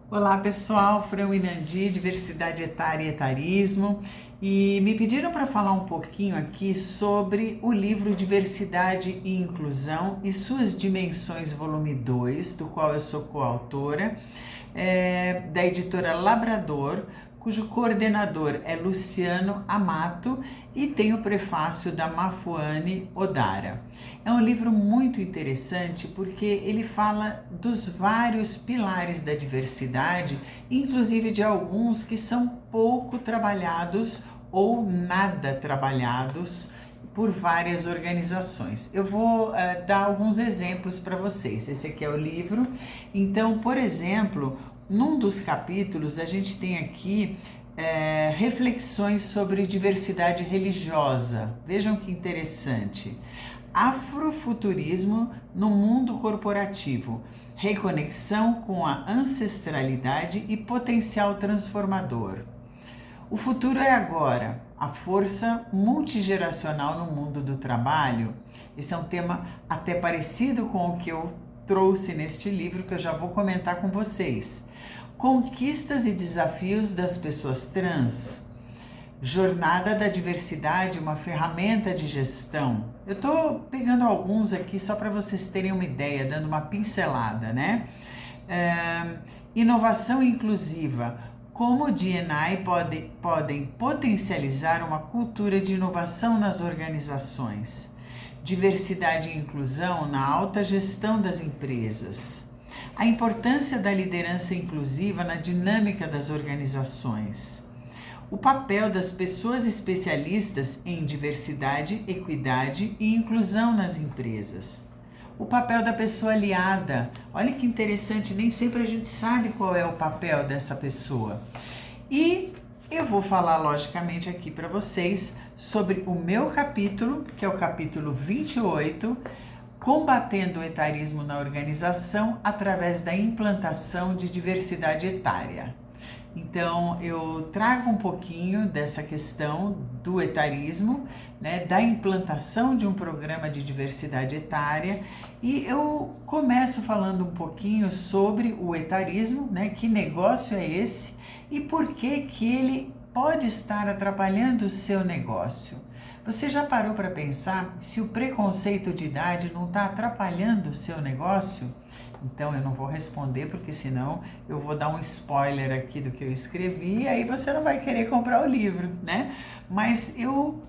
Olá pessoal, Fran Winandi, Diversidade Etária e Etarismo, e me pediram para falar um pouquinho aqui sobre o livro Diversidade e Inclusão e suas Dimensões, volume 2, do qual eu sou coautora, da editora Labrador, cujo coordenador é Luciano Amato e tem o prefácio da Mafuane Odara. É um livro muito interessante porque ele fala dos vários pilares da diversidade, inclusive de alguns que são pouco trabalhados ou nada trabalhados por várias organizações. Eu vou dar alguns exemplos para vocês. Esse aqui é o livro. Então, por exemplo, num dos capítulos a gente tem aqui reflexões sobre diversidade religiosa. Vejam que interessante. Afrofuturismo no mundo corporativo, reconexão com a ancestralidade e potencial transformador. O futuro é agora, a força multigeracional no mundo do trabalho. Esse é um tema até parecido com o que eu trouxe neste livro, que eu já vou comentar com vocês. Conquistas e desafios das pessoas trans. Jornada da diversidade, uma ferramenta de gestão. Eu estou pegando alguns aqui só para vocês terem uma ideia, dando uma pincelada, né? Inovação inclusiva. Como o D&I podem potencializar uma cultura de inovação nas organizações. Diversidade e inclusão na alta gestão das empresas. A importância da liderança inclusiva na dinâmica das organizações. O papel das pessoas especialistas em diversidade, equidade e inclusão nas empresas. O papel da pessoa aliada. Olha que interessante, nem sempre a gente sabe qual é o papel dessa pessoa. E eu vou falar logicamente aqui para vocês sobre o meu capítulo, que é o capítulo 28, combatendo o etarismo na organização através da implantação de diversidade etária. Então, eu trago um pouquinho dessa questão do etarismo, né, da implantação de um programa de diversidade etária, e eu começo falando um pouquinho sobre o etarismo, né, que negócio é esse e por que ele pode estar atrapalhando o seu negócio. Você já parou para pensar se o preconceito de idade não está atrapalhando o seu negócio? Então eu não vou responder porque senão eu vou dar um spoiler aqui do que eu escrevi e aí você não vai querer comprar o livro, né? Mas eu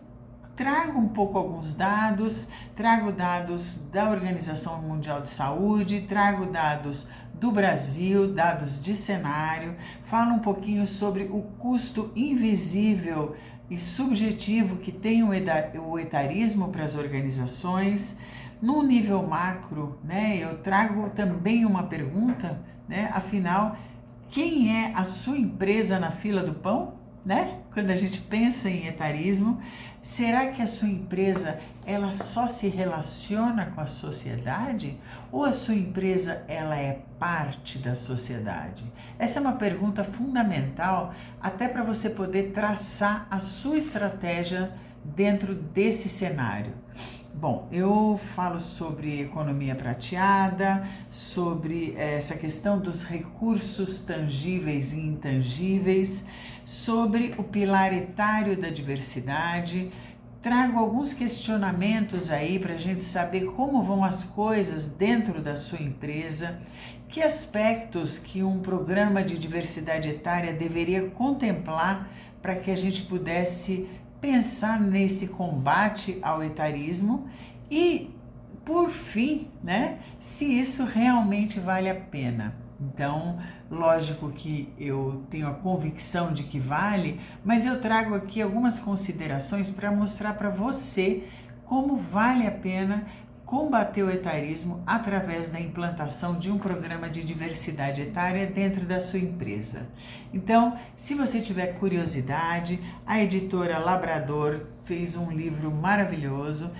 trago um pouco alguns dados, trago dados da Organização Mundial de Saúde, trago dados do Brasil, dados de cenário, falo um pouquinho sobre o custo invisível e subjetivo que tem o etarismo para as organizações. No nível macro, né, eu trago também uma pergunta, né, afinal, quem é a sua empresa na fila do pão? Né? Quando a gente pensa em etarismo, será que a sua empresa ela só se relaciona com a sociedade ou a sua empresa ela é parte da sociedade? Essa é uma pergunta fundamental até para você poder traçar a sua estratégia dentro desse cenário. Bom, eu falo sobre economia prateada, sobre essa questão dos recursos tangíveis e intangíveis, sobre o pilar etário da diversidade. Trago alguns questionamentos aí para a gente saber como vão as coisas dentro da sua empresa, que aspectos que um programa de diversidade etária deveria contemplar para que a gente pudesse pensar nesse combate ao etarismo e, por fim, né, se isso realmente vale a pena. Então, lógico que eu tenho a convicção de que vale, mas eu trago aqui algumas considerações para mostrar para você como vale a pena combater o etarismo através da implantação de um programa de diversidade etária dentro da sua empresa. Então, se você tiver curiosidade, a editora Labrador fez um livro maravilhoso,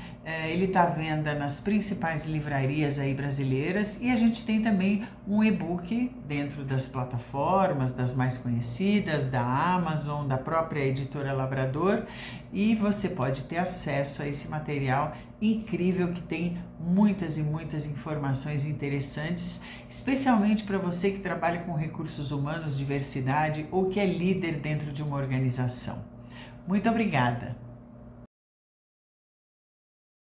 Ele está à venda nas principais livrarias aí brasileiras e a gente tem também um e-book dentro das plataformas, das mais conhecidas, da Amazon, da própria Editora Lavrador, e você pode ter acesso a esse material incrível que tem muitas e muitas informações interessantes, especialmente para você que trabalha com recursos humanos, diversidade ou que é líder dentro de uma organização. Muito obrigada!